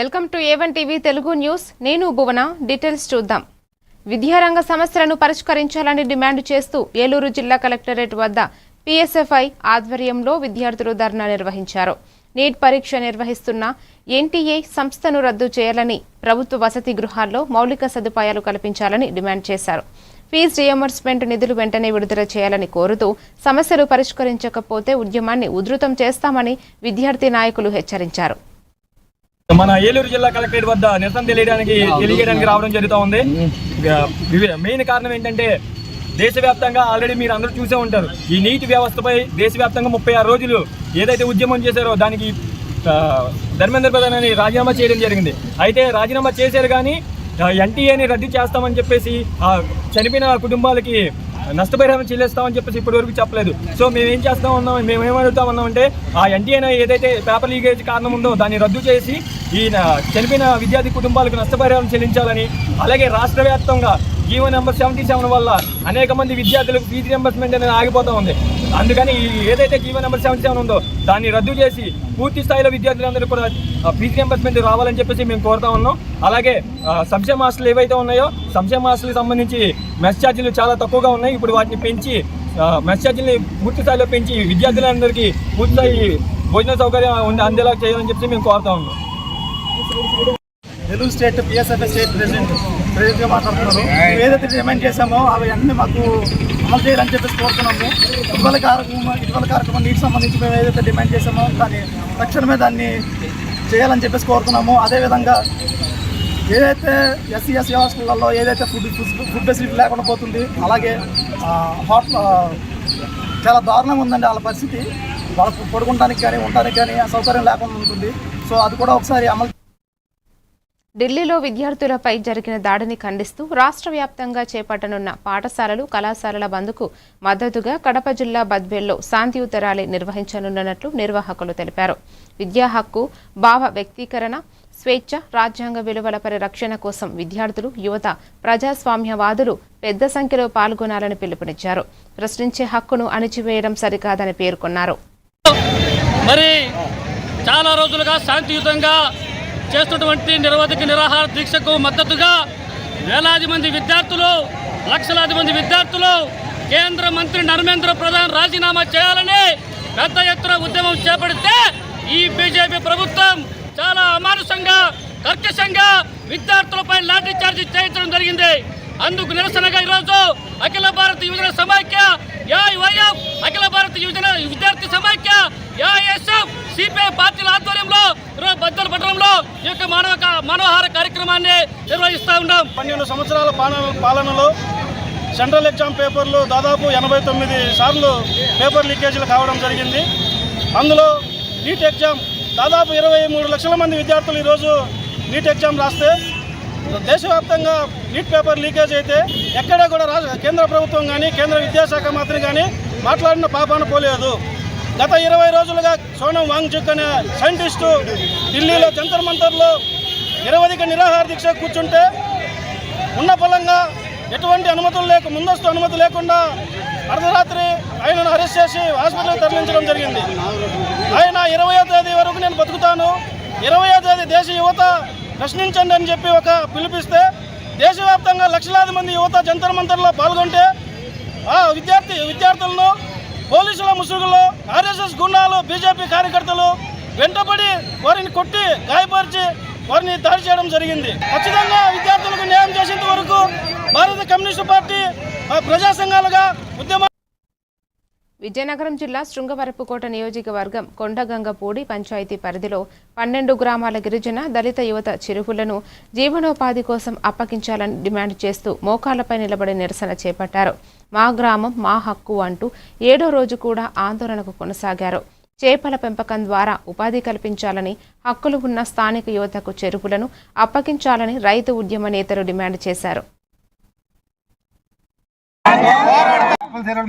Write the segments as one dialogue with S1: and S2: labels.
S1: Welcome to A1 TV Telugu news. నేను భువన. Details చూద్దాం. విద్యారంగ సమస్యలను పరిష్కరించాలని డిమాండ్ చేస్తూ ఏలూరు జిల్లా కలెక్టరేట్ వద్ద PSFI ఆధ్వర్యంలో విద్యార్థులు ధర్నా నిర్వహించారు. నీట్ పరీక్ష నిర్వహిస్తున్న NTA సంస్థను రద్దు చేయాలని, ప్రభుత్వ వసతి గృహాల్లో మౌలిక సదుపాయాలు కల్పించాలని డిమాండ్ చేశారు. ఫీజు రియంబర్స్మెంట్ నిధులు వెంటనే విడుదల చేయాలని కోరుతూ సమస్యలు పరిష్కరించకపోతే ఉద్యమాన్ని ఉధృతం చేస్తామని విద్యార్థి నాయకులు హెచ్చరించారు.
S2: మన ఏలూరు జిల్లా కలెక్టరేట్ వద్ద నిరసన తెలియజేయడానికి రావడం జరుగుతూ ఉంది. మెయిన్ కారణం ఏంటంటే దేశవ్యాప్తంగా ఆల్రెడీ మీరు అందరూ చూసే ఉంటారు. ఈ నీటి వ్యవస్థపై దేశవ్యాప్తంగా 36 రోజులు ఏదైతే ఉద్యమం చేశారో దానికి ధర్మేంద్ర ప్రధాన్ అని రాజీనామా చేయడం జరిగింది. అయితే రాజీనామా చేశారు కానీ NTAని రద్దు చేస్తామని చెప్పేసి చనిపోయిన కుటుంబాలకి నష్టపరిహారం చెల్లిస్తామని చెప్పేసి ఇప్పటివరకు చెప్పలేదు. సో మేమేం చేస్తా ఉన్నాం, మేమేమడుగుతా ఉన్నామంటే ఆ NTA ఏదైతే పేపర్ లీకేజ్ కారణం ఉందో దాన్ని రద్దు చేసి ఈ చనిపోయిన విద్యార్థి కుటుంబాలకు నష్టపరిహారం చెల్లించాలని, అలాగే రాష్ట్ర వ్యాప్తంగా జీవో నెంబర్ 77 వల్ల అనేక మంది విద్యార్థులకు ఫీజు రియంబర్స్మెంట్ అనేది ఆగిపోతూ ఉంది. అందుకని ఏదైతే జీవో నెంబర్ 77 ఉందో దాన్ని రద్దు చేసి పూర్తి స్థాయిలో విద్యార్థులందరూ కూడా ఫీజు రియంబర్స్మెంట్ రావాలని చెప్పేసి మేము కోరుతా ఉన్నాం. అలాగే సంక్షేమ హాస్టల్ ఏవైతే ఉన్నాయో సంక్షేమ హాస్టల్కి సంబంధించి మెస్ ఛార్జీలు చాలా తక్కువగా ఉన్నాయి. ఇప్పుడు వాటిని పెంచి మెస్ ఛార్జీలని పూర్తి స్థాయిలో పెంచి విద్యార్థులందరికీ పూర్తి స్థాయి భోజన సౌకర్యం అందేలా చేయాలని చెప్పి మేము కోరుతా ఉన్నాం.
S3: తెలుగు స్టేట్ PSFI స్టేట్ ప్రెసిడెంట్గా మాట్లాడుతున్నాను. ఏదైతే డిమాండ్ చేశామో అవి అన్నీ మాకు అమలు చేయాలని చెప్పేసి కోరుతున్నాము. ఇటీవల కార్యక్రమం నీటికి సంబంధించి మేము ఏదైతే డిమాండ్ చేశామో దాన్ని తక్షణమే దాన్ని చేయాలని చెప్పేసి కోరుతున్నాము. అదేవిధంగా ఏదైతే SC SC హాస్టళ్లలో ఏదైతే ఫుడ్ ఫెసిలిటీ లేకుండా పోతుంది, అలాగే చాలా దారుణంగా ఉందండి వాళ్ళ పరిస్థితి. వాళ్ళకు పడుకోవడానికి కానీ ఉండడానికి కానీ సౌకర్యం లేకుండా ఉంటుంది. సో అది కూడా ఒకసారి అమలు.
S1: ఢిల్లీలో విద్యార్థులపై జరిగిన దాడిని ఖండిస్తూ రాష్ట్ర వ్యాప్తంగా చేపట్టనున్న పాఠశాలలు, కళాశాలల బంద్కు మద్దతుగా కడప జిల్లా బద్వేల్లో శాంతియుత ర్యాలీ నిర్వహించనున్నట్లు నిర్వాహకులు తెలిపారు. విద్యా హక్కు, భావ వ్యక్తీకరణ, స్వేచ్ఛ, రాజ్యాంగ విలువల పరిరక్షణ కోసం విద్యార్థులు, యువత, ప్రజాస్వామ్యవాదులు పెద్ద సంఖ్యలో పాల్గొనాలని పిలుపునిచ్చారు. ప్రశ్నించే హక్కును అణిచివేయడం సరికాదని పేర్కొన్నారు.
S4: మరి చాలా రోజులుగా శాంతియుతంగా చేస్తున్నటువంటి నిరవధిక నిరాహార దీక్షకు మద్దతుగా వేలాది మంది విద్యార్థులు, లక్షలాది మంది విద్యార్థులు కేంద్ర మంత్రి ధర్మేంద్ర ప్రధాన్ రాజీనామా చేయాలని పెద్ద ఎత్తున ఉద్యమం చేపడితే ఈ బీజేపీ ప్రభుత్వం చాలా అమానుషంగా, కర్కశంగా విద్యార్థులపై లాఠీ చార్జీ చేయించడం జరిగింది. అందుకు నిరసనగా ఈరోజు అఖిల భారత యువజన సమైక్య, AIYF, అఖిల భారత యువజన విద్యార్థి సమైక్య, AISF, CPI పార్టీల ఆధ్వర్యంలో ఈరోజు బద్దల పట్టణంలో ఈ యొక్క మానవహార కార్యక్రమాన్ని నిర్వహిస్తూ ఉన్నాం.
S3: 12 సంవత్సరాల పాలనలో సెంట్రల్ ఎగ్జామ్ పేపర్లు దాదాపు 89 సార్లు పేపర్ లీకేజీలు కావడం జరిగింది. అందులో నీట్ ఎగ్జామ్ దాదాపు 23 లక్షల మంది విద్యార్థులు ఈరోజు నీట్ ఎగ్జామ్ రాస్తే దేశవ్యాప్తంగా నీట్ పేపర్ లీకేజ్ అయితే ఎక్కడా కూడా కేంద్ర ప్రభుత్వం కానీ కేంద్ర విద్యాశాఖ మంత్రి కానీ మాట్లాడిన పాపాన పోలేదు. గత 20 రోజులుగా సోనం వాంగ్చుక్ అనే సైంటిస్టు ఢిల్లీలో జంతర్ మంతర్లో నిరవధిక నిరాహార దీక్ష కూర్చుంటే ఉన్న ఫలంగా ఎటువంటి ముందస్తు అనుమతి లేకుండా అర్ధరాత్రి ఆయనను అరెస్ట్ చేసి హాస్పిటల్కి తరలించడం జరిగింది. ఆయన 20వ తేదీ వరకు నేను బతుకుతాను, 20వ తేదీ దేశ యువత ప్రశ్నించండి అని చెప్పి ఒక పిలిపిస్తే దేశవ్యాప్తంగా లక్షలాది మంది యువత జంతర్ మంతర్లో పాల్గొంటే ఆ విద్యార్థులను పోలీసుల ముసుగులో RSS గుండాలు, బీజేపీ కార్యకర్తలు వెంటబడి వారిని కొట్టి గాయపరిచి వారిని దాడి చేయడం జరిగింది. ఖచ్చితంగా విద్యార్థులకు న్యాయం చేసేంత వరకు భారత కమ్యూనిస్టు పార్టీ ప్రజా సంఘాలుగా ఉద్యమ.
S1: విజయనగరం జిల్లా శృంగవరపుకోట నియోజకవర్గం కొండగంగపూడి పంచాయతీ పరిధిలో 12 గ్రామాల గిరిజన, దళిత యువత చెరువులను జీవనోపాధి కోసం అప్పగించాలని డిమాండ్ చేస్తూ మోకాళ్లపై నిలబడి నిరసన చేపట్టారు. మా గ్రామం మా హక్కు అంటూ 7వ రోజు కూడా ఆందోళనకు కొనసాగారు. చేపల పెంపకం ద్వారా ఉపాధి కల్పించాలని, హక్కులు ఉన్న స్థానిక యువతకు చెరువులను అప్పగించాలని రైతు ఉద్యమ నేతలు డిమాండ్ చేశారు.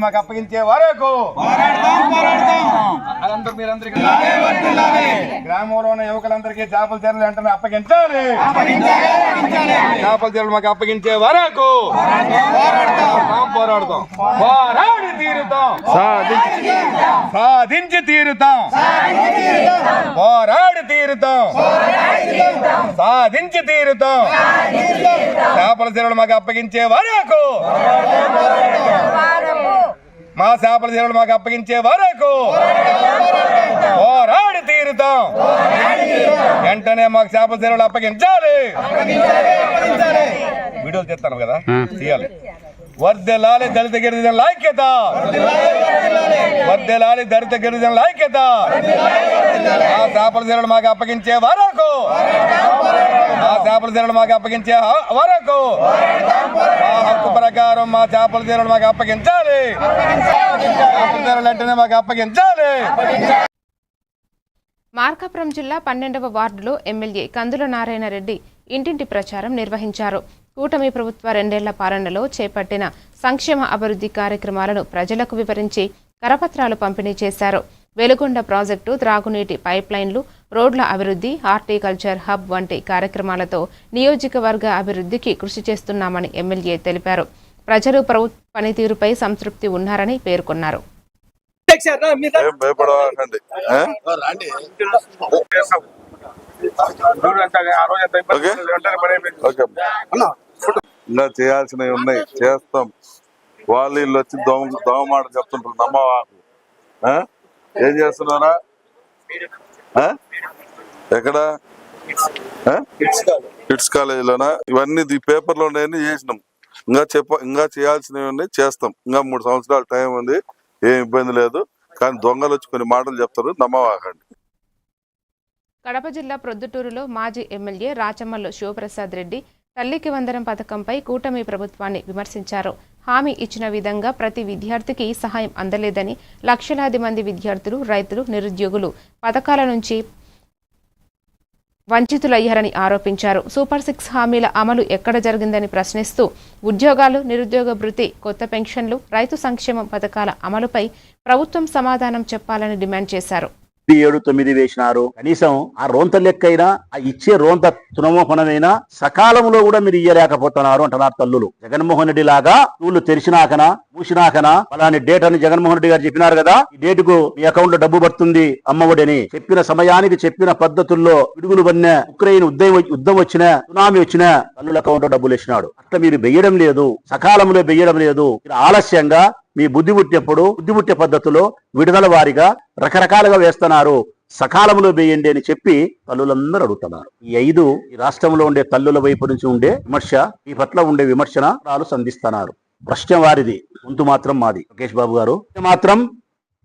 S5: మాకు అప్పగించే వరకు గ్రామంలో ఉన్న యువకులందరికీ చేపల చెరువులు వెంటనే అప్పగించాలి. చేపల చెరువులు మాకు అప్పగించే వరకు పోరాడతాం, పోరాడి తీరుతాం, సాధించి తీరుతాం, పోరాడి తీరుతాం. సాధించి తీరుతాం. చేపల చెరువులు మాకు అప్పగించే వరకు, మా చేపల చెరువులు మాకు అప్పగించే వరకు పోరాడి తీరుతాం. వెంటనే మాకు చేపల చెరువులు అప్పగించాలి. వీడియోలు చేస్తాను కదా, చేయాలి. వర్దెలాలి దళిత గిరిజనుల ఐక్యత, వర్దెలాలి దళిత గిరిజనుల ఐక్యత. ఆ చేపల చెరువులు మాకు అప్పగించే వరకు, ఆ చేపల చెరువులు మాకు అప్పగించే వరకు మా హక్కు ప్రకారం మా చేపల చెరువులు మాకు అప్పగించాలి. చేపల చెరువులు వెంటనే మాకు అప్పగించాలి.
S1: మార్కాపురం జిల్లా 12వ వార్డులో ఎమ్మెల్యే కందుల నారాయణ రెడ్డి ఇంటింటి ప్రచారం నిర్వహించారు. కూటమి ప్రభుత్వ 2 ఏళ్ల పాలనలో చేపట్టిన సంక్షేమ అభివృద్ధి కార్యక్రమాలను ప్రజలకు వివరించి కరపత్రాలు పంపిణీ చేశారు. వెలుగొండ ప్రాజెక్టు, త్రాగునీటి పైప్లైన్లు, రోడ్ల అభివృద్ధి, హార్టికల్చర్ హబ్ వంటి కార్యక్రమాలతో నియోజకవర్గ అభివృద్ధికి కృషి చేస్తున్నామని ఎమ్మెల్యే తెలిపారు. ప్రజలు ప్రభుత్వ పనితీరుపై సంతృప్తి ఉన్నారని పేర్కొన్నారు.
S6: ఇంకా చేయాల్సినవి ఉన్నాయి, చేస్తాం. వాళ్ళు వీళ్ళు వచ్చి దోమ మాట చెప్తుంటారు, నమ్మవాకు. ఏం చేస్తున్నారా? ఎక్కడ కిడ్స్ కాలేజీలోనా? ఇవన్నీ ఈ పేపర్లో ఉన్నాయని చేసినాం. ఇంకా చేయాల్సినవి ఉన్నాయి, చేస్తాం. ఇంకా 3 సంవత్సరాల టైం ఉంది, ఏం ఇబ్బంది లేదు. కానీ దొంగలు వచ్చి కొన్ని మాటలు చెప్తారు, నమ్మవాకండి.
S1: కడప జిల్లా ప్రొద్దుటూరులో మాజీ ఎమ్మెల్యే రాచమల్లు శివప్రసాద్ రెడ్డి తల్లికి వందనం పథకంపై కూటమి ప్రభుత్వాన్ని విమర్శించారు. హామీ ఇచ్చిన విధంగా ప్రతి విద్యార్థికి సహాయం అందలేదని, లక్షలాది మంది విద్యార్థులు, రైతులు, నిరుద్యోగులు పథకాల నుంచి వంచితులయ్యారని ఆరోపించారు. సూపర్ 6 హామీల అమలు ఎక్కడ జరిగిందని ప్రశ్నిస్తూ ఉద్యోగాలు, నిరుద్యోగ భృతి, కొత్త పెన్షన్లు, రైతు సంక్షేమం పథకాల అమలుపై ప్రభుత్వం సమాధానం చెప్పాలని డిమాండ్ చేశారు.
S7: 7-9 వేసినారు. కనీసం ఆ రోంత లెక్కైనా, ఆ ఇచ్చే రోంత తునమోహనమైనా సకాలంలో కూడా మీరు ఇయ్యలేకపోతున్నారు అంటున్నారు తల్లులు. జగన్మోహన్ రెడ్డి లాగా స్కూళ్లు తెరిచినాకనా మూసినాకనా అలాంటి డేట్ అని జగన్మోహన్ రెడ్డి గారు చెప్పినారు కదా, ఈ డేటుకు మీ అకౌంట్ లో డబ్బు పడుతుంది అమ్మఒడి అని చెప్పిన సమయానికి చెప్పిన పద్ధతుల్లో పిడుగులు పడిన, ఉక్రెయిన్ యుద్ధం వచ్చిన, సునామీ వచ్చిన తల్లుల అకౌంట్ లో డబ్బులు వేసినాడు. అట్లా మీరు వెయ్యడం లేదు, సకాలంలో వెయ్యడం లేదు. మీరు ఆలస్యంగా మీ బుద్ధి పుట్టే పద్ధతిలో విడుదల వారిగా రకరకాలుగా వేస్తున్నారు. సకాలంలో వేయండి అని చెప్పి తల్లులందరూ అడుగుతున్నారు. ఈ రాష్ట్రంలో ఉండే తల్లుల వైపు నుంచి ఉండే విమర్శ, ఈ పట్ల ఉండే విమర్శనాలు సంధిస్తున్నారు. ప్రశ్న వారిది, గొంతు మాత్రం మాది. లోకేష్ బాబు గారు మాత్రం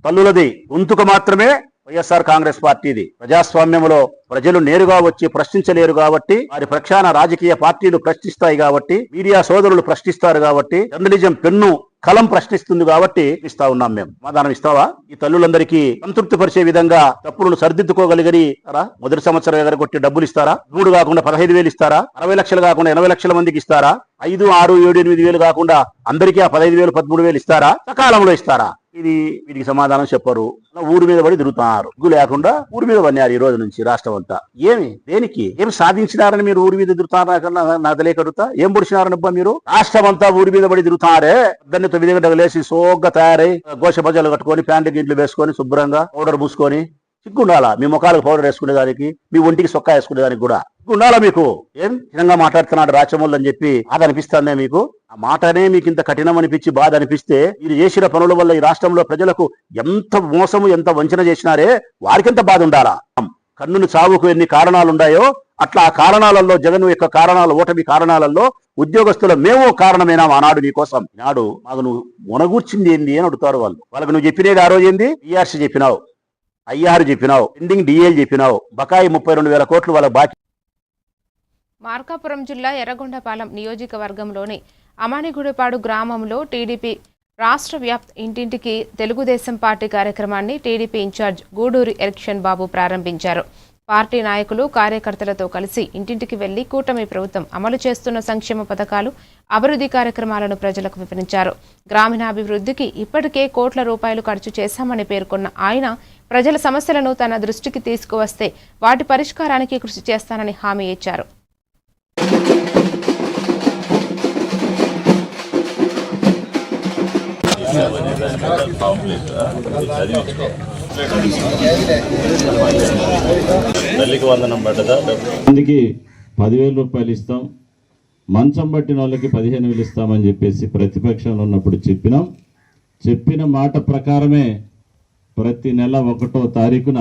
S7: తల్లులది, గొంతుకు మాత్రమే వైఎస్ఆర్ కాంగ్రెస్ పార్టీది. ప్రజాస్వామ్యంలో ప్రజలు నేరుగా వచ్చి ప్రశ్నించలేరు కాబట్టి, వారి పక్షాన రాజకీయ పార్టీలు ప్రశ్నిస్తాయి కాబట్టి, మీడియా సోదరులు ప్రశ్నిస్తారు కాబట్టి, జర్నలిజం పెన్ను కలం ప్రశ్నిస్తుంది కాబట్టి ఇస్తా ఉన్నాం. మేము సమాధానం ఇస్తావా? ఈ తల్లులందరికీ సంతృప్తి పరిచే విధంగా తప్పులు సరిదిద్దుకోగలిగని మొదటి సంవత్సరం ఎగరగొట్టి డబ్బులు ఇస్తారా? 3 కాకుండా 15,000 ఇస్తారా? 60 లక్షలు కాకుండా 80 లక్షల మందికి ఇస్తారా? 5, 6, 7, 8,000 కాకుండా అందరికీ ఆ 15,000, 13,000 ఇస్తారా? సకాలంలో ఇస్తారా? వీటికి సమాధానం చెప్పరు. ఊరి మీద పడి తిరుగుతున్నారు. ఇగ్గు లేకుండా ఊరి మీద పడినారు ఈ రోజు నుంచి రాష్ట్రం అంతా. దేనికి ఏమి సాధించినారని మీరు ఊరి మీద తిరుగుతున్నారు? నాకు తెలియకడుగుతా, ఏం పొడిచినారనబ్బా మీరు? రాష్ట్రం అంతా ఊరి మీద పడి తిరుగుతున్నారే. 9 గంటలకు లేచి సోగ్గా తయారై గోష బజాలు కట్టుకొని, ప్యాంటు గింట్లు వేసుకొని, శుభ్రంగా పౌడర్ పూసుకొని, సిగ్గుండాలా మీ ముఖాలకు పౌడర్ వేసుకునేదానికి, మీ ఒంటికి సొక్కా వేసుకునేదానికి కూడా ఉండాలా మీకు? ఏం చిన్నగా మాట్లాడుతున్నాడు రాచమల్లు అని చెప్పి బాధ అనిపిస్తుందే మీకు? ఆ మాటనే మీకు ఇంత కఠినం అనిపించి బాధ అనిపిస్తే, మీరు చేసిన పనుల వల్ల ఈ రాష్ట్రంలో ప్రజలకు ఎంత మోసము, ఎంత వంచన చేసినారే, వారికెంత బాధ ఉండాలా? కన్నును చావుకు ఎన్ని కారణాలున్నాయో అట్లా ఆ కారణాలలో, జగన్ యొక్క కారణాలు, ఓటమి కారణాలలో ఉద్యోగస్తుల మేము కారణమైనా ఆనాడు నీకోసం. ఈనాడు మాకు నువ్వు మునగూర్చింది ఏంది అని అడుగుతారు వాళ్ళు. వాళ్ళకు నువ్వు చెప్పినది ఆ రోజు ఏంది? ఈఆర్సీ చెప్పినావు, ఐఆర్ చెప్పినావు, పెండింగ్ డిఏలు చెప్పినావు, బకాయి 32,000 కోట్లు వాళ్ళ బాకీ.
S1: మార్కాపురం జిల్లా ఎర్రగొండపాలెం నియోజకవర్గంలోని అమానిగుడిపాడు గ్రామంలో టీడీపీ రాష్ట్ర వ్యాప్త ఇంటింటికి తెలుగుదేశం పార్టీ కార్యక్రమాన్ని టీడీపీ ఇన్ఛార్జ్ గూడూరి ఎలక్షన్ బాబు ప్రారంభించారు. పార్టీ నాయకులు, కార్యకర్తలతో కలిసి ఇంటింటికి వెళ్లి కూటమి ప్రభుత్వం అమలు చేస్తున్న సంక్షేమ పథకాలు, అభివృద్ధి కార్యక్రమాలను ప్రజలకు వివరించారు. గ్రామీణాభివృద్ధికి ఇప్పటికే కోట్ల రూపాయలు ఖర్చు చేశామని పేర్కొన్న ఆయన, ప్రజల సమస్యలను తన దృష్టికి తీసుకువస్తే వాటి పరిష్కారానికి కృషి చేస్తానని హామీ ఇచ్చారు.
S8: తల్లికి వందనం పడ్డదా?
S9: మందికి 10,000 రూపాయలు ఇస్తాం, మంచం పట్టిన వాళ్ళకి 15,000 ఇస్తామని చెప్పేసి ప్రతిపక్షంలో ఉన్నప్పుడు చెప్పిన మాట ప్రకారమే ప్రతి నెల 1వ తారీఖున,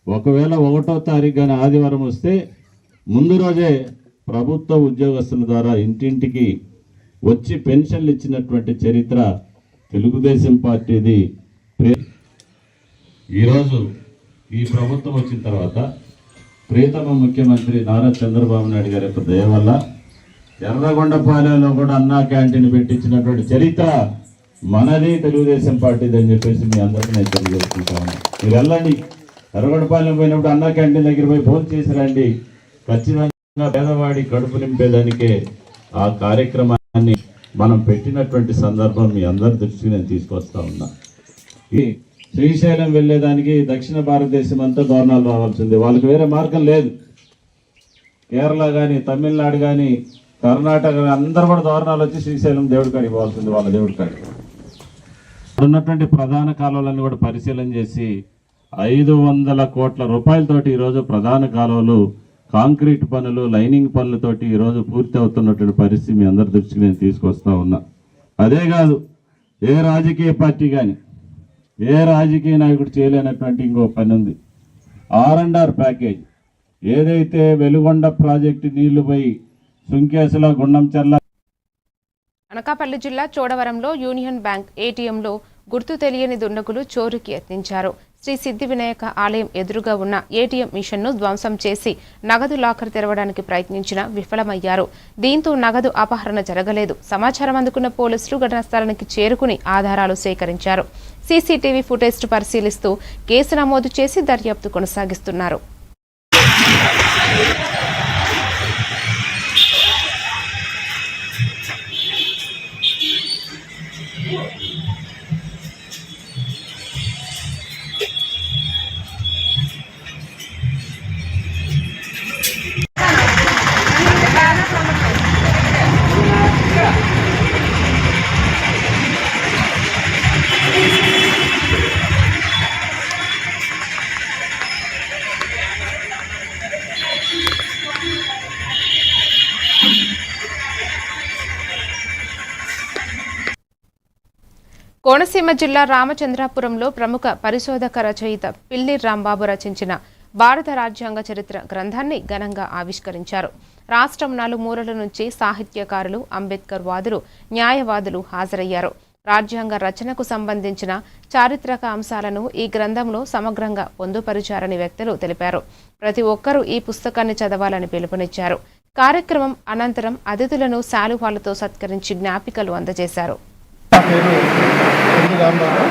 S9: ఒకవేళ 1వ తారీఖు కానీ ఆదివారం వస్తే ముందు రోజే ప్రభుత్వ ఉద్యోగస్తుల ద్వారా ఇంటింటికి వచ్చి పెన్షన్లు ఇచ్చినటువంటి చరిత్ర తెలుగుదేశం పార్టీది. ఈరోజు ఈ ప్రభుత్వం వచ్చిన తర్వాత ప్రియతమ ముఖ్యమంత్రి నారా చంద్రబాబు నాయుడు గారి యొక్క దయ వల్ల ఎర్రగొండపాలెంలో కూడా అన్నా క్యాంటీన్ పెట్టించినటువంటి చరిత్ర మనది, తెలుగుదేశం పార్టీది అని చెప్పేసి మీ అందరికీ నేను తెలియజేసుకుంటాను. మీరు వెళ్ళండి, ఎర్రగొండపాలెం పోయినప్పుడు అన్నా క్యాంటీన్ దగ్గర పోయి భోజనం చేసి రండి. ఖచ్చితంగా పేదవాడి కడుపు నింపేదానికే ఆ కార్యక్రమాన్ని మనం పెట్టినటువంటి సందర్భం మీ అందరి దృష్టికి నేను తీసుకొస్తా ఉన్నా. ఈ శ్రీశైలం వెళ్ళేదానికి దక్షిణ భారతదేశం అంతా దోరణాలు రావాల్సింది, వాళ్ళకి వేరే మార్గం లేదు. కేరళ కానీ, తమిళనాడు కానీ, కర్ణాటక కానీ అందరూ కూడా దోరణాలు వచ్చి శ్రీశైలం దేవుడి కాడికి పోవాల్సింది, వాళ్ళ దేవుడి కాడికి. ఉన్నటువంటి ప్రధాన కాలువలన్నీ కూడా పరిశీలన చేసి 500 కోట్ల రూపాయలతోటి ఈరోజు ప్రధాన కాలువలు, కాంక్రీట్ పనులు, లైనింగ్ పనులతోటి ఈరోజు పూర్తి అవుతున్నటువంటి పరిస్థితి మీ అందరి దృష్టికి నేను తీసుకొస్తా ఉన్నా. అదే కాదు, ఏ రాజకీయ పార్టీ కానీ, ఏ రాజకీయ నాయకుడు చేయలేనటువంటి ఇంకో పని ఉంది. R&R ప్యాకేజ్ ఏదైతే వెలుగొండ ప్రాజెక్టు నీళ్లు పోయి సుంకేసుల, గుండంచెర్ల.
S1: అనకాపల్లి జిల్లా చోడవరంలో యూనియన్ బ్యాంక్ ఏటీఎంలో గుర్తు తెలియని దుండగులు చోరుకి యత్నించారు. శ్రీ సిద్ధి వినాయక ఆలయం ఎదురుగా ఉన్న ఏటీఎం మిషన్ను ధ్వంసం చేసి నగదు లాకర్ తెరవడానికి ప్రయత్నించినా విఫలమయ్యారు. దీంతో నగదు అపహరణ జరగలేదు. సమాచారం అందుకున్న పోలీసులు ఘటనా స్థలానికి చేరుకుని ఆధారాలు సేకరించారు. సీసీటీవీ ఫుటేజ్ పరిశీలిస్తూ కేసు నమోదు చేసి దర్యాప్తు కొనసాగిస్తున్నారు. కోనసీమ జిల్లా రామచంద్రాపురంలో ప్రముఖ పరిశోధక రచయిత పిల్లి రాంబాబు రచించిన భారత రాజ్యాంగ చరిత్ర గ్రంథాన్ని ఘనంగా ఆవిష్కరించారు. రాష్ట్రం నలుమూలల నుంచి సాహిత్యకారులు, అంబేద్కర్ వాదులు, న్యాయవాదులు హాజరయ్యారు. రాజ్యాంగ రచనకు సంబంధించిన చారిత్రక అంశాలను ఈ గ్రంథంలో సమగ్రంగా పొందుపరిచారని వ్యక్తులు తెలిపారు. ప్రతి ఒక్కరూ ఈ పుస్తకాన్ని చదవాలని పిలుపునిచ్చారు. కార్యక్రమం అనంతరం అతిథులను శాలువాలతో సత్కరించి జ్ఞాపికలు అందజేశారు.
S10: నా పేరు పిల్లి రాంబాబు.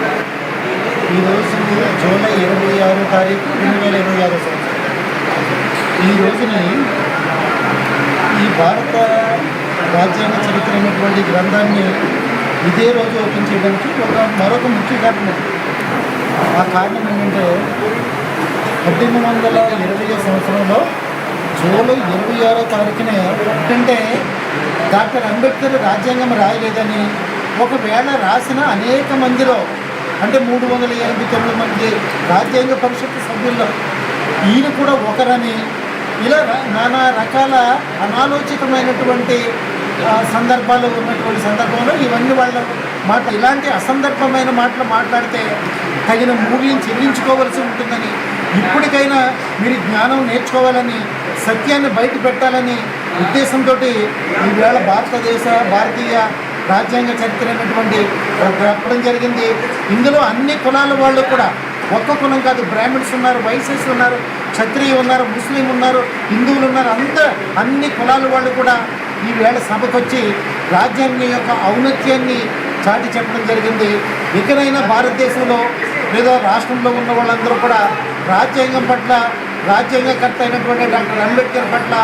S10: ఈరోజు జూలై 26 తారీఖు 2026 సంవత్సరం. ఈ రోజుని ఈ భారత రాజ్యాంగ చరిత్ర అయినటువంటి గ్రంథాన్ని ఇదే రోజు ఓపెన్ చేయడానికి మరొక ముఖ్య కారణం. ఆ కారణం ఏంటంటే 1820 సంవత్సరంలో జూలై 26 తారీఖునే అంటే డాక్టర్ అంబేద్కర్ రాజ్యాంగం రాయలేదని, ఒకవేళ రాసిన అనేక మందిలో అంటే 389 మంది రాజ్యాంగ పరిషత్ సభ్యుల్లో ఈయన కూడా ఒకరని, ఇలా నానా రకాల అనాలోచితమైనటువంటి సందర్భాలు ఉన్నటువంటి సందర్భంలో ఇవన్నీ వాళ్ళ మాట ఇలాంటి అసందర్భమైన మాటలు మాట్లాడితే తగిన మూల్యం చెల్లించుకోవలసి ఉంటుందని, ఇప్పటికైనా మీరు జ్ఞానం నేర్చుకోవాలని, సత్యాన్ని బయట పెట్టాలని ఉద్దేశంతో ఈవేళ భారతీయ రాజ్యాంగ చరిత్ర అయినటువంటి చెప్పడం జరిగింది. ఇందులో అన్ని కులాల వాళ్ళు కూడా, ఒక్క కులం కాదు, బ్రాహ్మణ్స్ ఉన్నారు, వైశ్యస్ ఉన్నారు, క్షత్రియ ఉన్నారు, ముస్లిం ఉన్నారు, హిందువులు ఉన్నారు, అన్ని కులాల వాళ్ళు కూడా ఈవేళ సభకు వచ్చి రాజ్యాంగం యొక్క ఔన్నత్యాన్ని చాటి చెప్పడం జరిగింది. ఇకనైనా భారతదేశంలో లేదా రాష్ట్రంలో ఉన్న వాళ్ళందరూ కూడా రాజ్యాంగం పట్ల, రాజ్యాంగకర్త అయినటువంటి డాక్టర్ అంబేద్కర్ పట్ల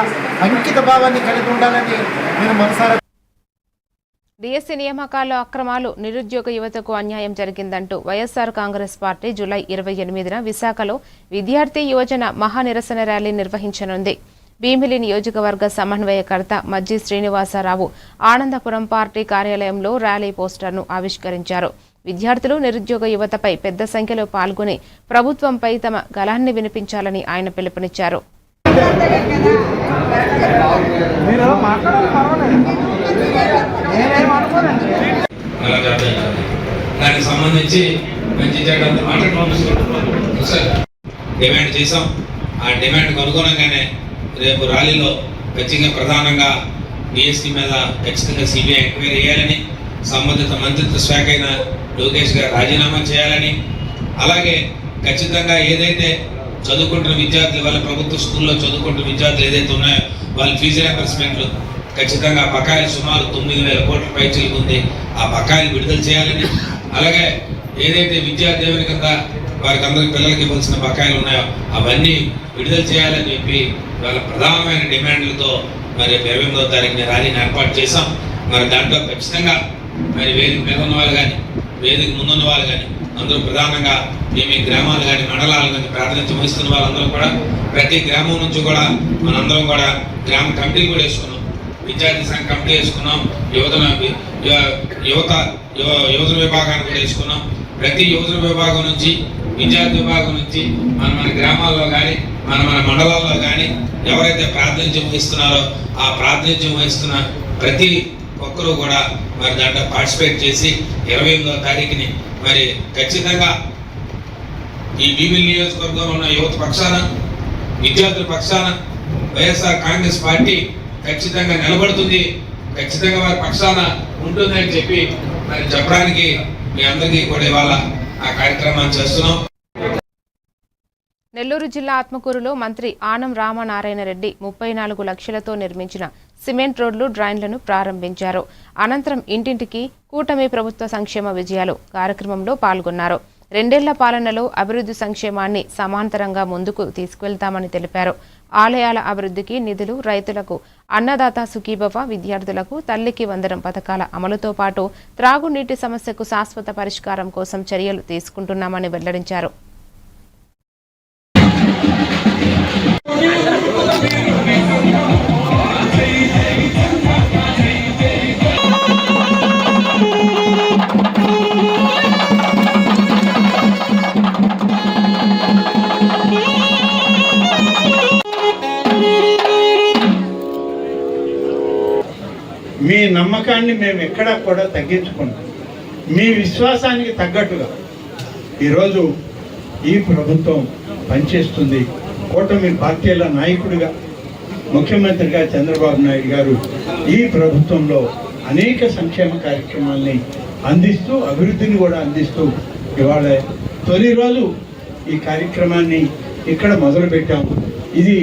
S10: అంకిత భావాన్ని కలిగి ఉండాలని నేను మనసారా.
S1: డిఎస్సీ నియామకాల అక్రమాలు, నిరుద్యోగ యువతకు అన్యాయం జరిగిందంటూ వైఎస్ఆర్ కాంగ్రెస్ పార్టీ జూలై 28న విశాఖలో విద్యార్థి యువజన మహానిరసన ర్యాలీ నిర్వహించనుంది. భీమిలి నియోజకవర్గ సమన్వయకర్త మజ్జి శ్రీనివాసరావు ఆనందపురం పార్టీ కార్యాలయంలో ర్యాలీ పోస్టర్ను ఆవిష్కరించారు. విద్యార్థులు నిరుద్యోగ యువతపై పెద్ద సంఖ్యలో పాల్గొని ప్రభుత్వంపై తమ గళాన్ని వినిపించాలని ఆయన పిలుపునిచ్చారు.
S8: దానికి సంబంధించి మంచి డిమాండ్ చేసాం. ఆ డిమాండ్కు అనుగుణంగానే రేపు ర్యాలీలో ఖచ్చితంగా ప్రధానంగా డిఎస్సీ మీద ఖచ్చితంగా సిబిఐ ఎంక్వైరీ చేయాలని, సంబంధిత మంత్రిత్వ శాఖ అయిన లోకేష్ గారు రాజీనామా చేయాలని, అలాగే ఖచ్చితంగా ఏదైతే చదువుకుంటున్న విద్యార్థులు వాళ్ళ ప్రభుత్వ స్కూల్లో చదువుకుంటున్న విద్యార్థులు ఏదైతే ఉన్నాయో వాళ్ళ ఫీజు రియంబర్స్మెంట్లు ఖచ్చితంగా బకాయిలు సుమారు 9,000 కోట్ల పైచీలకు ఉంది, ఆ బకాయిలు విడుదల చేయాలని, అలాగే ఏదైతే విద్యాదేవుని కింద వారికి అందరికి పిల్లలకి ఇవ్వాల్సిన బకాయిలు ఉన్నాయో అవన్నీ విడుదల చేయాలని చెప్పి వాళ్ళ ప్రధానమైన డిమాండ్లతో మరి 28వ తారీఖున ర్యాలీని ఏర్పాటు చేశాం. మరి దాంట్లో ఖచ్చితంగా మరి వేదిక మీద ఉన్న వాళ్ళు కానీ వేదిక ముందున్న వాళ్ళు కానీ అందరూ ప్రధానంగా మీ గ్రామాలు కానీ మండలాలు కానీ ప్రాతినిధ్యం వహిస్తున్న వాళ్ళందరూ కూడా ప్రతి గ్రామం నుంచి కూడా మనందరం కూడా గ్రామ కమిటీలు కూడా వేసుకున్నాం, విద్యార్థి సంఘ కమిటీ వేసుకున్నాం, యువజన విభాగాన్ని కూడా వేసుకున్నాం. ప్రతి యువజన విభాగం నుంచి విద్యార్థి విభాగం నుంచి మన గ్రామాల్లో కానీ మన మండలాల్లో కానీ ఎవరైతే ప్రాతినిధ్యం వహిస్తున్నారో ఆ ప్రాతినిధ్యం వహిస్తున్న ప్రతి ఒక్కరూ కూడా మరి దాంట్లో పార్టిసిపేట్ చేసి 28వ తారీఖుని మరి ఖచ్చితంగా ఈ భీమిలి నియోజకవర్గంలో ఉన్న యువత పక్షాన విద్యార్థుల పక్షాన వైఎస్ఆర్ కాంగ్రెస్ పార్టీ ఖచ్చితంగా నిలబడుతుంది, ఖచ్చితంగా వారి పక్షాన ఉంటుందని చెప్పి మరి చెప్పడానికి మీ అందరికీ కూడా ఇవాళ ఆ కార్యక్రమాన్ని చేస్తున్నాం.
S1: నెల్లూరు జిల్లా ఆత్మకూరులో మంత్రి ఆనం రామనారాయణ రెడ్డి 34 లక్షలతో నిర్మించిన సిమెంట్ రోడ్లు, డ్రైన్లను ప్రారంభించారు. అనంతరం ఇంటింటికి కూటమి ప్రభుత్వ సంక్షేమ విజయాలు కార్యక్రమంలో పాల్గొన్నారు. 2 ఏళ్ల పాలనలో అభివృద్ధి సంక్షేమాన్ని సమాంతరంగా ముందుకు తీసుకువెళ్తామని తెలిపారు. ఆలయాల అభివృద్ధికి నిధులు, రైతులకు అన్నదాత సుఖీభవ, విద్యార్థులకు తల్లికి వందనం పథకాల అమలుతో పాటు త్రాగునీటి సమస్యకు శాశ్వత పరిష్కారం కోసం చర్యలు తీసుకుంటున్నామని వెల్లడించారు.
S10: మీ నమ్మకాన్ని మేము ఎక్కడా కూడా తగ్గించుకున్నాం. మీ విశ్వాసానికి తగ్గట్టుగా ఈరోజు ఈ ప్రభుత్వం పనిచేస్తుంది. కూటమి పార్టీల నాయకుడిగా ముఖ్యమంత్రిగా చంద్రబాబు నాయుడు గారు ఈ ప్రభుత్వంలో అనేక సంక్షేమ కార్యక్రమాల్ని అందిస్తూ, అభివృద్ధిని కూడా అందిస్తూ ఇవాళ తొలి రోజు ఈ కార్యక్రమాన్ని ఇక్కడ మొదలుపెట్టాం. ఇది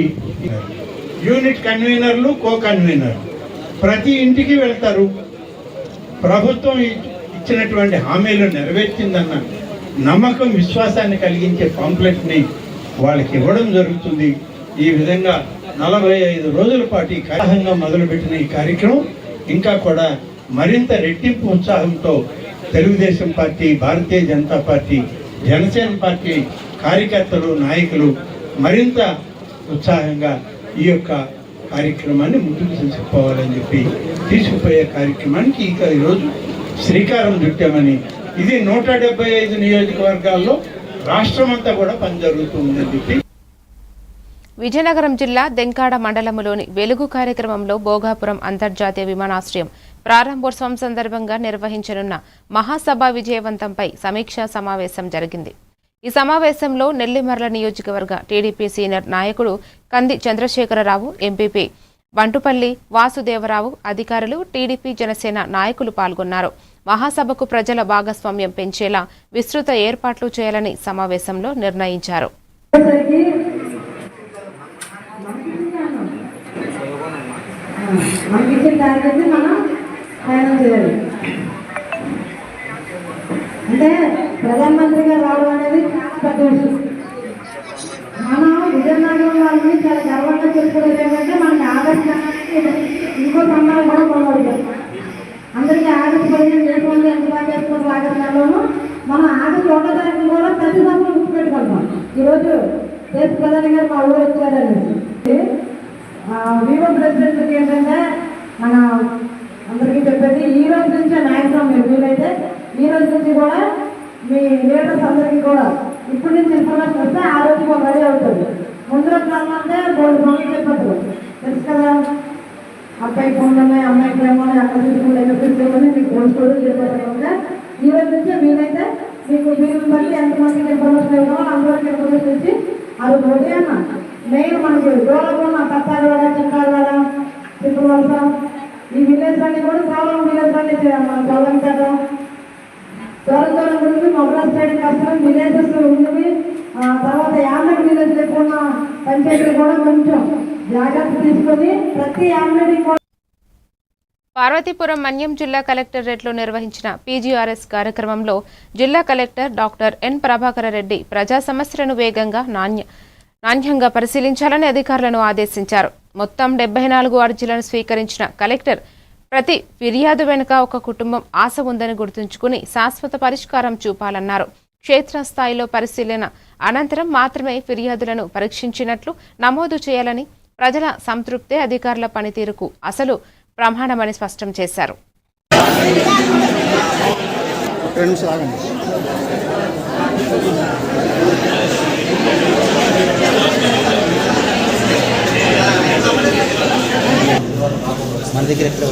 S10: యూనిట్ కన్వీనర్లు, కో కన్వీనర్లు ప్రతి ఇంటికి వెళ్తారు. ప్రభుత్వం ఇచ్చినటువంటి హామీలు నెరవేర్చిందన్న నమ్మకం, విశ్వాసాన్ని కలిగించే పాంప్లెట్ని వాళ్ళకి ఇవ్వడం జరుగుతుంది. ఈ విధంగా 45 రోజుల పాటు ఈ కార్యంగా మొదలుపెట్టిన ఈ కార్యక్రమం ఇంకా కూడా మరింత రెట్టింపు ఉత్సాహంతో Telugu Desam party, Bharatiya Janata party, Janasena party కార్యకర్తలు, నాయకులు మరింత ఉత్సాహంగా ఈ యొక్క కార్యక్రమాన్ని ముందుకు తీసుకుపోవాలని చెప్పి తీసుకుపోయే కార్యక్రమానికి ఇక ఈరోజు శ్రీకారం చుట్టామని, ఇది 175 నియోజకవర్గాల్లో రాష్ట్రమంతా కూడా పని జరుగుతుందని చెప్పి.
S1: విజయనగరం జిల్లా దెంకాడ మండలంలోని వెలుగు కార్యక్రమంలో భోగాపురం అంతర్జాతీయ విమానాశ్రయం ప్రారంభోత్సవం సందర్భంగా నిర్వహించనున్న మహాసభ విజయవంతంపై సమీక్షా సమావేశం జరిగింది. ఈ సమావేశంలో నెల్లిమర్ల నియోజకవర్గ టీడీపీ సీనియర్ నాయకుడు కంది చంద్రశేఖరరావు, ఎంపీపీ బంటుపల్లి వాసుదేవరావు, అధికారులు, టీడీపీ, జనసేన నాయకులు పాల్గొన్నారు. మహాసభకు ప్రజల భాగస్వామ్యం పెంచేలా విస్తృత ఏర్పాట్లు చేయాలని సమావేశంలో నిర్ణయించారు.
S11: అంటే ప్రధానమంత్రి గారు రావడం అనేది పెద్ద విషయం. మనం విజయనగరం వాళ్ళని చాలా గర్వంగా చెప్పుకునేది ఏంటంటే మనకి ఆగస్టు ఇంకో సంబంధం కూడా కొనబడుతుంది. అందరికీ ఆగస్టు 15 చేసుకుంటే ఎంత బాగా చేసుకుంటారు. ఆగస్టు నెలలోనూ మనం ఆగస్టు 1వ తారీఖు కూడా ప్రతి సంవత్సరం గుర్తుపెట్టుకుంటాం. ఈరోజు దేశ ప్రధాని గారు మా ఊరు వచ్చారని వివో ప్రెసిడెంట్కి ఏంటంటే మన అందరికీ చెప్పేది ఈ రోజు నుంచే మ్యాక్సిమం మీరు వీలైతే ఈ రోజు నుంచి కూడా మీ లీడర్స్ అందరికీ కూడా ఇప్పటి నుంచి ఇన్ఫర్మేషన్ వస్తే ఆ రోజు కూడా రెడీ అవుతుంది. ముందు రోజు రమ్మంటే 2 పనులు చెప్పదు తెలుసు కదా, అబ్బాయి ఫోన్లు ఉన్నాయి, అమ్మాయికి ఏమో అక్కడ తీసుకుని మీకు తెలుసుకోవడం చెప్పకుండా ఈ రోజు నుంచి మీరైతే మీకు బట్టి ఎంతమందికి ఇన్ఫర్మేషన్ ఇవ్వడం అందరికి ఇన్ఫర్మేషన్ ఇచ్చి అది ఉదయం మెయిన్ మనకి దూరంలో ఉన్న కత్తాలవాడ, చిక్కాలవాడ, చిక్కువలస ఈ విలేజ్ అన్ని కూడా దూరం విలేజ్ అన్ని మన చల్లంపేట దూరం గురించి మొబైల్ సైడ్ కష్టం విలేజెస్ ఉన్నవి. తర్వాత యామ్లెట్ విలేజ్ లేకున్న పంచాయతీలు కూడా కొంచెం జాగ్రత్త తీసుకొని ప్రతి యామ్లెట్ కూడా.
S1: పార్వతీపురం మన్యం జిల్లా కలెక్టరేట్లో నిర్వహించిన పీజీఆర్ఎస్ కార్యక్రమంలో జిల్లా collector doctor N Prabhakara Reddy ప్రజా సమస్యలను వేగంగా నాణ్యంగా పరిశీలించాలని అధికారులను ఆదేశించారు. మొత్తం 74 అర్జీలను స్వీకరించిన కలెక్టర్ ప్రతి ఫిర్యాదు వెనుక ఒక కుటుంబం ఆశ ఉందని గుర్తుంచుకుని శాశ్వత పరిష్కారం చూపాలన్నారు. క్షేత్రస్థాయిలో పరిశీలన అనంతరం మాత్రమే ఫిర్యాదులను పరీక్షించినట్లు నమోదు చేయాలని, ప్రజల సంతృప్తే అధికారుల పనితీరుకు అసలు ప్రమాణమని స్పష్టం చేశారు.
S12: మన దగ్గర ఎక్కడ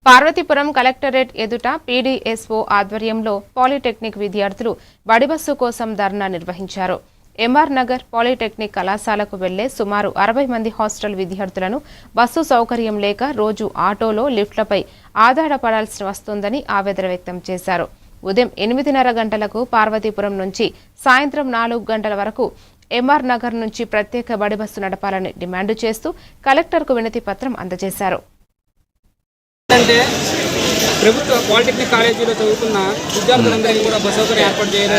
S1: పార్వతీపురం కలెక్టరేట్ ఎదుట పీడీఎస్ఓ ఆధ్వర్యంలో పాలిటెక్నిక్ విద్యార్థులు బడిబస్సు కోసం ధర్నా నిర్వహించారు. ఎంఆర్ నగర్ పాలిటెక్నిక్ కళాశాలకు వెళ్లే సుమారు 60 మంది హాస్టల్ విద్యార్థులను బస్సు సౌకర్యం లేక రోజు ఆటోలో, లిఫ్ట్లపై ఆధారపడాల్సి వస్తుందని ఆవేదన వ్యక్తం చేశారు. ఉదయం 8:30 గంటలకు పార్వతీపురం నుంచి సాయంత్రం 4 గంటల వరకు ఎంఆర్ నగర్ నుంచి ప్రత్యేక బడిబస్సు నడపాలని డిమాండ్ చేస్తూ కలెక్టర్కు వినతి పత్రం అందజేశారు.
S13: అంటే ప్రభుత్వ పాలిటెక్నిక్ కాలేజీలో చదువుతున్న విద్యార్థులందరికీ కూడా బస్ సౌకర్యం ఏర్పాటు చేయడం.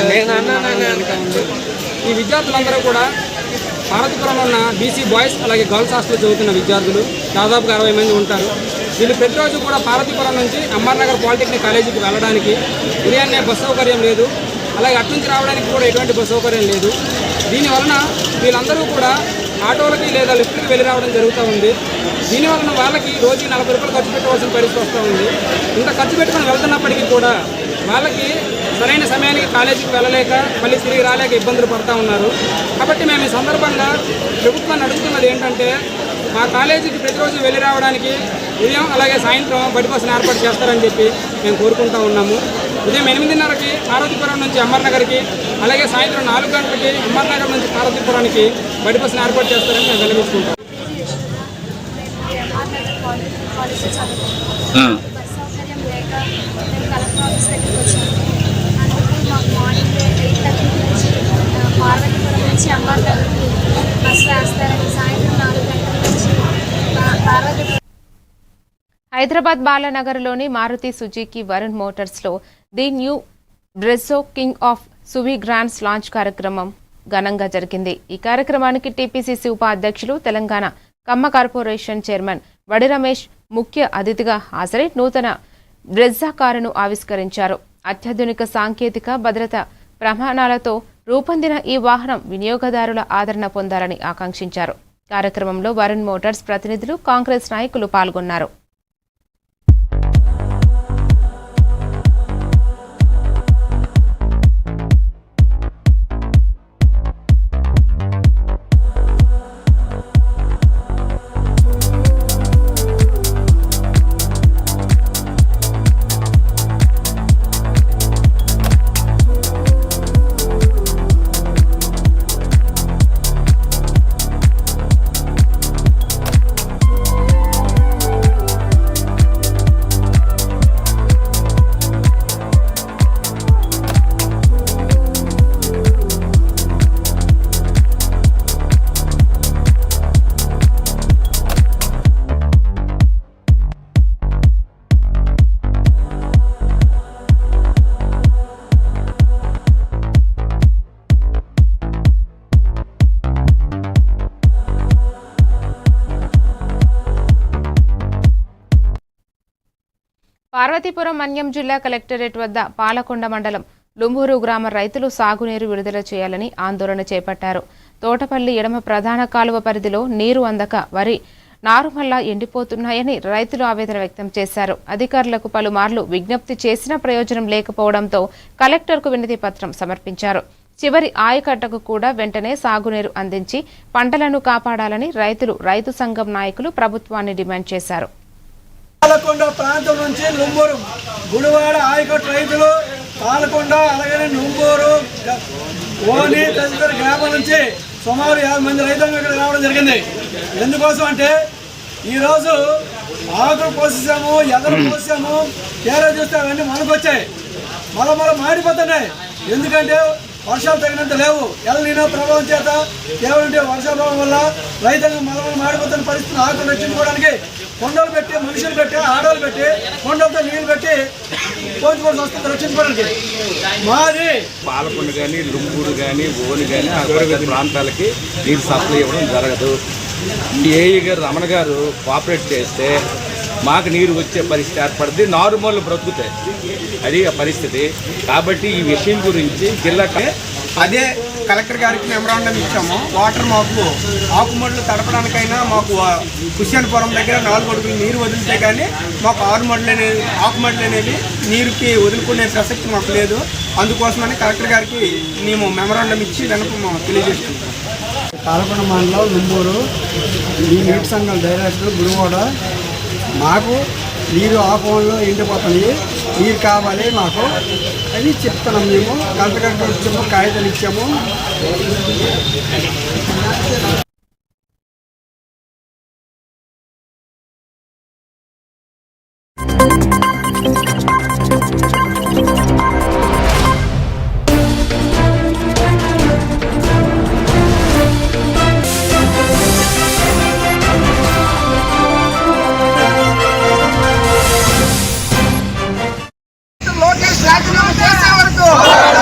S13: ఈ విద్యార్థులందరూ కూడా పార్వతీపురంలో ఉన్న బీసీ బాయ్స్ అలాగే గర్ల్స్ హాస్టల్లో చదువుతున్న విద్యార్థులు దాదాపుగా 60 మంది ఉంటారు. వీళ్ళు ప్రతిరోజు కూడా పార్వతీపురం నుంచి ఎంఆర్ నగర్ పాలిటెక్నిక్ కాలేజీకి వెళ్ళడానికి ఉదయాన్నే బస్ సౌకర్యం లేదు, అలాగే అటు నుంచి రావడానికి కూడా ఎటువంటి బస్ సౌకర్యం లేదు. దీనివలన వీళ్ళందరూ కూడా ఆటోలకి లేదా లిఫ్ట్కి వెళ్ళి రావడం జరుగుతూ ఉంది. దీనివలన వాళ్ళకి రోజు 40 రూపాయలు ఖర్చు పెట్టవలసిన పరిస్థితి వస్తూ ఉంది. ఇంత ఖర్చు పెట్టుకొని వెళ్తున్నప్పటికీ కూడా వాళ్ళకి సరైన సమయానికి కాలేజీకి వెళ్ళలేక మళ్ళీ తిరిగి రాలేక ఇబ్బందులు పడుతూ ఉన్నారు. కాబట్టి మేము ఈ సందర్భంగా ప్రభుత్వాన్ని అడుగుతున్నది ఏంటంటే, మా కాలేజీకి ప్రతిరోజు వెళ్ళి రావడానికి ఉదయం అలాగే సాయంత్రం బడి బస్సును ఏర్పాటు చేస్తారని చెప్పి మేము కోరుకుంటూ ఉన్నాము. ఉదయం 8:30కి పార్వతీపురం నుంచి ఎంఆర్ నగర్కి, అలాగే సాయంత్రం 4 గంటలకి ఎంఆర్ నగర్ నుంచి పార్వతీపురానికి బడి బస్సును ఏర్పాటు చేస్తారని మేము వెల్లడించుకుంటాం.
S14: బస్ సౌకర్యం లేక మేము కలెక్టర్ ఆఫీస్ దగ్గరికి వచ్చాము. అందుకు మాకు మార్నింగ్ 8:30 నుంచి పార్వతీపురం నుంచి ఎంఆర్ నగర్కి బస్సు వేస్తారని, సాయంత్రం 4 గంటల నుంచి పార్వతీపురం.
S1: హైదరాబాద్ బాలానగర్లోని మారుతి సుజుకి వరుణ్ మోటార్స్లో the new Brezza king of SUV grands launch కార్యక్రమం ఘనంగా జరిగింది. ఈ కార్యక్రమానికి టీపీసీసీ ఉపాధ్యక్షులు, తెలంగాణ కమ్మ కార్పొరేషన్ చైర్మన్ వడి రమేష్ ముఖ్య అతిథిగా హాజరై నూతన బ్రెజ్జా కారును ఆవిష్కరించారు. అత్యాధునిక సాంకేతిక భద్రత ప్రమాణాలతో రూపొందిన ఈ వాహనం వినియోగదారుల ఆదరణ పొందాలని ఆకాంక్షించారు. కార్యక్రమంలో వరుణ్ మోటార్స్ ప్రతినిధులు, కాంగ్రెస్ నాయకులు పాల్గొన్నారు. పార్వతీపురం మన్యం జిల్లా కలెక్టరేట్ వద్ద పాలకొండ మండలం లుంబూరు గ్రామ రైతులు సాగునీరు విడుదల చేయాలని ఆందోళన చేపట్టారు. తోటపల్లి ఎడమ ప్రధాన కాలువ పరిధిలో నీరు అందక వరి నారుమల్లా ఎండిపోతున్నాయని రైతులు ఆవేదన వ్యక్తం చేశారు. అధికారులకు పలుమార్లు విజ్ఞప్తి చేసినా ప్రయోజనం లేకపోవడంతో కలెక్టర్కు వినతి పత్రం సమర్పించారు. చివరి ఆయకట్టకు కూడా వెంటనే సాగునీరు అందించి పంటలను కాపాడాలని రైతు సంఘం నాయకులు ప్రభుత్వాన్ని డిమాండ్ చేశారు.
S3: పాలకొండ ప్రాంతం నుంచి లుంబూరు గుడివాడ ఆయకట్టు రైతులు పాలకొండ అలాగే లుంబూరు ఓని తదితర గ్రామాల నుంచి సుమారు 50 మంది రైతులు ఇక్కడ రావడం జరిగింది. ఎందుకోసం అంటే ఈరోజు ఆకులు పోసాము, ఎదలు పోసాము, తేడా చూస్తే అవన్నీ మనకొచ్చాయి, మళ్ళీ మాడిపోతున్నాయి. ఎందుకంటే వర్షాలు తగినంత లేవు. ఎల్నినో ప్రభావం చేత కేవలం వర్షాభావం వల్ల రైతాంగం మళ్ళీ మాడిపోతున్న పరిస్థితిని ఆకులు రక్షించుకోవడానికి కొండలు పెట్టి, మనుషులు పెట్టి, ఆడవాళ్ళు పెట్టి, కొండలతో నీళ్ళు పెట్టి పోల్చుకోవాల్సి వస్తుంది రక్షించుకోవడానికి. మాది
S5: పాలకొండ కానీ లుంబూరు కానీ ఓని కానీ ఆ ప్రాంతాలకి నీరు సప్లై ఇవ్వడం జరగదు. ఏఈ గారు రమణ గారు కోఆపరేట్ చేస్తే మాకు నీరు వచ్చే పరిస్థితి ఏర్పడుతుంది, నార్మల్ బ్రతుకుతాయి. అది ఆ పరిస్థితి. కాబట్టి ఈ విషయం గురించి జిల్లాకి
S13: అదే కలెక్టర్ గారికి మెమరాండం ఇచ్చాము. వాటర్ మాకు ఆకుమడులు తడపడానికైనా మాకు కుష్యానపురం దగ్గర 4 అడుగులు నీరు వదిలితే కానీ మాకు ఆకుమడులు అనేవి నీరుకి వదులుకునే ప్రసక్తి మాకు లేదు. అందుకోసమని కలెక్టర్ గారికి మేము మెమరాండం ఇచ్చి వెనక తెలియజేస్తున్నాం.
S10: పాలకొండ మండలం లుంబూరు ఈ నీటి సంఘం డైరెక్టర్ గుడివాడ మాకు నీరు ఆపంలో ఎండిపోతుంది, నీరు కావాలి మాకు అని చెప్తున్నాం. మేము కలెక్టర్ గారికి వచ్చాము, కాగితాలు ఇచ్చాము.